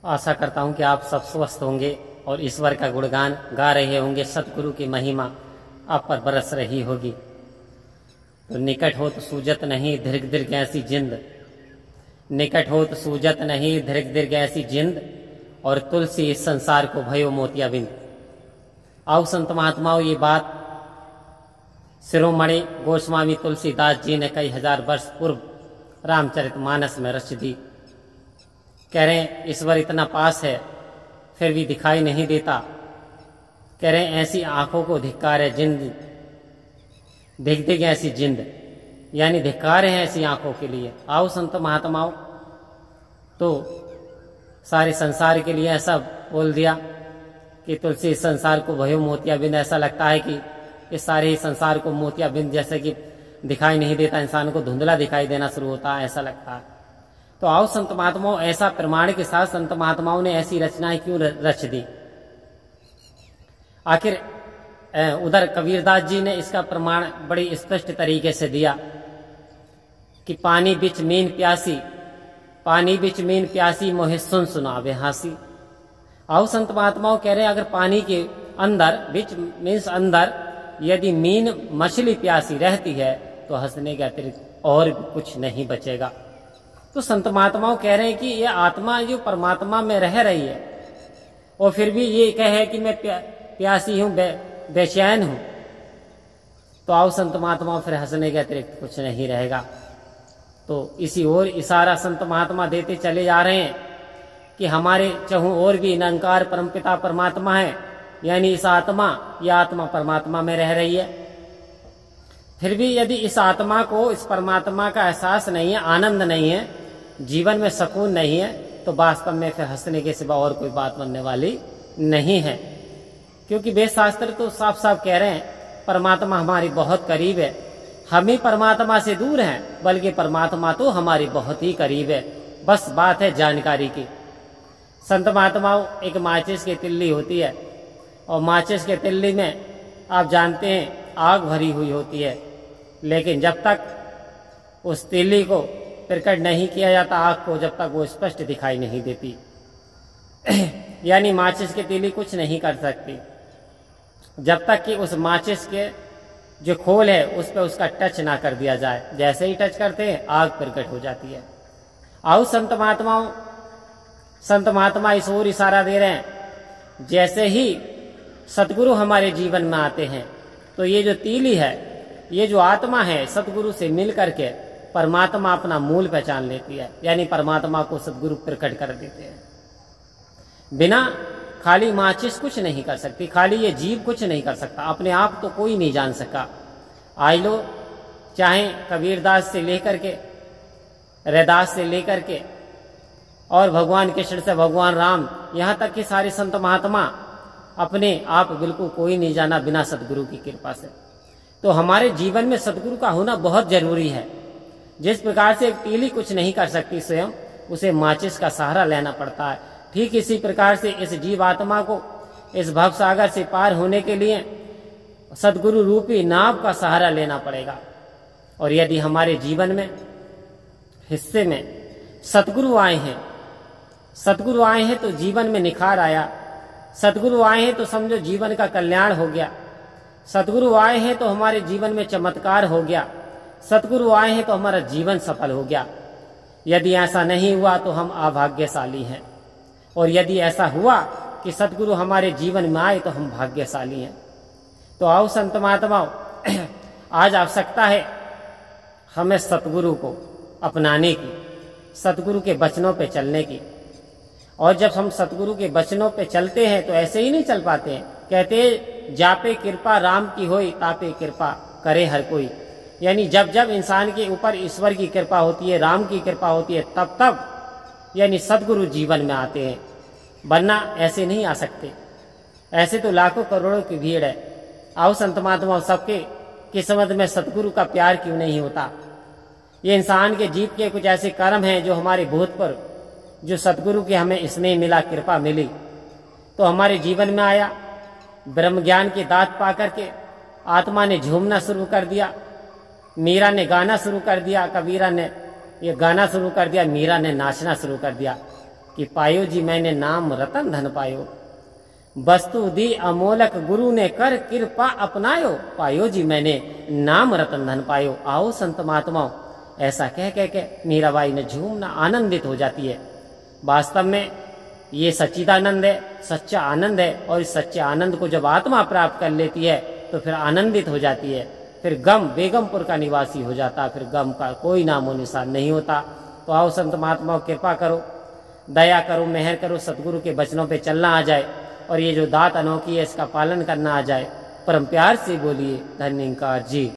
आशा करता हूं कि आप सब स्वस्थ होंगे और ईश्वर का गुणगान गा रहे होंगे। सतगुरु की महिमा आप पर बरस रही होगी। तो निकट हो तो सूजत नहीं दीर्घ दीर्घ ऐसी जिंद, निकट हो तो सूजत नहीं दीर्घ दीर्घ ऐसी जिंद, और तुलसी इस संसार को भयो मोतियाबिंद। आओ संत महात्माओं, ये बात शिरोमणि गोस्वामी तुलसीदास जी ने कई हजार वर्ष पूर्व रामचरितमानस में रच दी। कह रहे हैं ईश्वर इतना पास है फिर भी दिखाई नहीं देता। कह रहे हैं ऐसी आंखों को धिक्कार है जिंद, दिख दिख ऐसी जिंद, यानी धिक्कार है ऐसी आंखों के लिए। आओ संत महात्माओं, तो सारे संसार के लिए ऐसा बोल दिया कि तुलसी इस संसार को भयो मोतियाबिंद। ऐसा लगता है कि इस सारे ही संसार को मोतियाबिंद जैसे कि दिखाई नहीं देता, इंसान को धुंधला दिखाई देना शुरू होता है, ऐसा लगता है। तो आओ संत महात्माओं, ऐसा प्रमाण के साथ संत महात्माओं ने ऐसी रचनाएं क्यों रच दी? आखिर उधर कबीरदास जी ने इसका प्रमाण बड़ी स्पष्ट तरीके से दिया कि पानी बिच मीन प्यासी, पानी बिच मीन प्यासी मोहे सुन सुनावे हासी। आओ संत महात्माओं कह रहे हैं अगर पानी के अंदर, बिच मीन्स अंदर, यदि मीन मछली प्यासी रहती है तो हंसने के अतिरिक्त और भी कुछ नहीं बचेगा। तो संत महात्माओं कह रहे हैं कि ये आत्मा जो परमात्मा में रह रही है और फिर भी ये कहे कि मैं प्यासी हूं, बेचैन हूं, तो आओ संत महात्माओं फिर हंसने के अतिरिक्त कुछ नहीं रहेगा। तो इसी ओर इशारा संत महात्मा देते चले जा रहे हैं कि हमारे चहु और भी निरंकार परमपिता परमात्मा है, यानी इस आत्मा, यह आत्मा परमात्मा में रह रही है। फिर भी यदि इस आत्मा को, इस परमात्मा का एहसास नहीं है, आनंद नहीं है, जीवन में सुकून नहीं है, तो वास्तव में फिर हंसने के सिवा और कोई बात बनने वाली नहीं है। क्योंकि वेद शास्त्र तो साफ साफ कह रहे हैं परमात्मा हमारी बहुत करीब है। हम ही परमात्मा से दूर हैं, बल्कि परमात्मा तो हमारी बहुत ही करीब है। बस बात है जानकारी की। संत महात्माओं, एक माचिस की तिल्ली होती है और माचिस के तिल्ली में आप जानते हैं आग भरी हुई होती है, लेकिन जब तक उस तिल्ली को प्रकट नहीं किया जाता आग को, जब तक वो स्पष्ट दिखाई नहीं देती। यानी माचिस की तिल्ली कुछ नहीं कर सकती जब तक कि उस माचिस के जो खोल है उस पर उसका टच ना कर दिया जाए। जैसे ही टच करते हैं आग प्रकट हो जाती है। आओ संत महात्माओं, संत महात्मा इस ओर इशारा दे रहे हैं जैसे ही सतगुरु हमारे जीवन में आते हैं तो ये जो तीली है, ये जो आत्मा है, सतगुरु से मिल करके परमात्मा अपना मूल पहचान लेती है, यानी परमात्मा को सतगुरु प्रकट कर देते हैं। बिना खाली माचिस कुछ नहीं कर सकती, खाली ये जीव कुछ नहीं कर सकता, अपने आप तो कोई नहीं जान सका। आज लो चाहे कबीरदास से लेकर के, रैदास से लेकर के और भगवान कृष्ण से भगवान राम, यहाँ तक कि सारे संत महात्मा अपने आप बिल्कुल कोई नहीं जाना बिना सतगुरु की कृपा से। तो हमारे जीवन में सतगुरु का होना बहुत जरूरी है। जिस प्रकार से एक तीली कुछ नहीं कर सकती स्वयं, उसे माचिस का सहारा लेना पड़ता है। ठीक इसी प्रकार से इस जीवात्मा को इस भव सागर से पार होने के लिए सतगुरु रूपी नाव का सहारा लेना पड़ेगा। और यदि हमारे जीवन में हिस्से में सतगुरु आए हैं, सतगुरु आए हैं तो जीवन में निखार आया, सतगुरु आए हैं तो समझो जीवन का कल्याण हो गया, सतगुरु आए हैं तो हमारे जीवन में चमत्कार हो गया, सतगुरु आए हैं तो हमारा जीवन सफल हो गया। यदि ऐसा नहीं हुआ तो हम अभाग्यशाली हैं, और यदि ऐसा हुआ कि सतगुरु हमारे जीवन में आए तो हम भाग्यशाली हैं। तो आओ संत महात्माओं, आज आवश्यकता है हमें सतगुरु को अपनाने की, सतगुरु के वचनों पे चलने की। और जब हम सतगुरु के वचनों पे चलते हैं तो ऐसे ही नहीं चल पाते हैं। कहते जापे कृपा राम की होई, तापे कृपा करे हर कोई। यानी जब जब इंसान के ऊपर ईश्वर की कृपा होती है, राम की कृपा होती है, तब तब यानी सतगुरु जीवन में आते हैं, वरना ऐसे नहीं आ सकते। ऐसे तो लाखों करोड़ों की भीड़ है। आओ संत महात्मा, सबके किस्मत में सतगुरु का प्यार क्यों नहीं होता? ये इंसान के जीव के कुछ ऐसे कर्म हैं जो हमारे भूत पर, जो सतगुरु के हमें स्नेह मिला, कृपा मिली, तो हमारे जीवन में आया। ब्रह्म ज्ञान की दात पा करके आत्मा ने झूमना शुरू कर दिया, मीरा ने गाना शुरू कर दिया, कबीरा ने ये गाना शुरू कर दिया, मीरा ने नाचना शुरू कर दिया। कि पायो जी मैंने नाम रतन धन पायो, वस्तु दी अमोलक गुरु ने कर कृपा अपनायो, पायो जी मैंने नाम रतन धन पायो। आओ संत महात्माओं, ऐसा कह के मीराबाई ने झूमना आनंदित हो जाती है। वास्तव में ये सच्चिदानंद है, सच्चा आनंद है, और इस सच्चे आनंद को जब आत्मा प्राप्त कर लेती है तो फिर आनंदित हो जाती है, फिर गम बेगमपुर का निवासी हो जाता, फिर गम का कोई नामो निशान नहीं होता। तो आओ संत महात्माओं, कृपा करो, दया करो, मेहर करो, सतगुरु के वचनों पे चलना आ जाए, और ये जो दात अनोखी है इसका पालन करना आ जाए। परम प्यार से बोलिए धन्यकार जी।